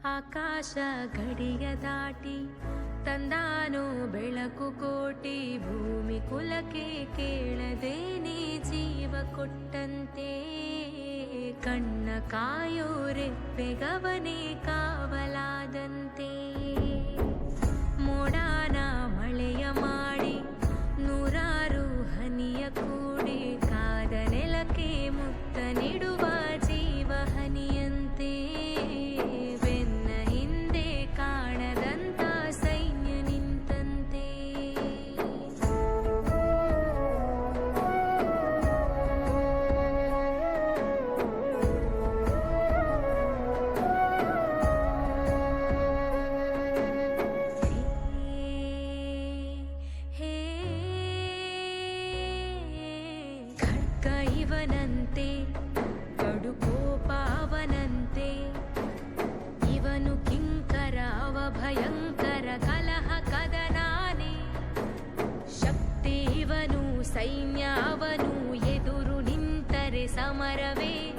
ಆಕಾಶ ಗಡಿಯ ದಾಟಿ ತಂದಾನೋ ಬೆಳಕು ಕೋಟಿ, ಭೂಮಿ ಕುಲಕ್ಕೆ ಕೇಳದೇನೆ ಜೀವ ಕೊಟ್ಟಂತೆ. ಕಣ್ಣ ಕಾಯೋ ರೆಪ್ಪೆಗವನೇ ಕಾವಲಾದಂತೆ. ಮೋಡಾನ ಮಳೆಯ ಮಾಡಿ ನೂರಾರು ಹನಿಯ ಕೂಡಿ, ಕಾದ ನೆಲಕ್ಕೆ ಮುತ್ತ ನೀಡುವ ಜೀವ ಹನಿಯಂತೆ. ಬೆನ್ನ ಹಿಂದೆ ಕಾಣದಂತ ಸೈನ್ಯ ನಿಂತಂತೆ. ಖಡ್ಗ ಇವನಂತೆ, ಕಡು ಕೋಪ ಅವನಂತೆ. ಇವನು ಕಿಂಕರ ಅವ ಭಯಂಕರ, ಕಲಹ ಕದನಾನೆ. ಶಕ್ತಿ ಇವನು, ಸೈನ್ಯ ಅವನು, ಎದುರು ನಿಂತರೆ ಸಮರವೇ.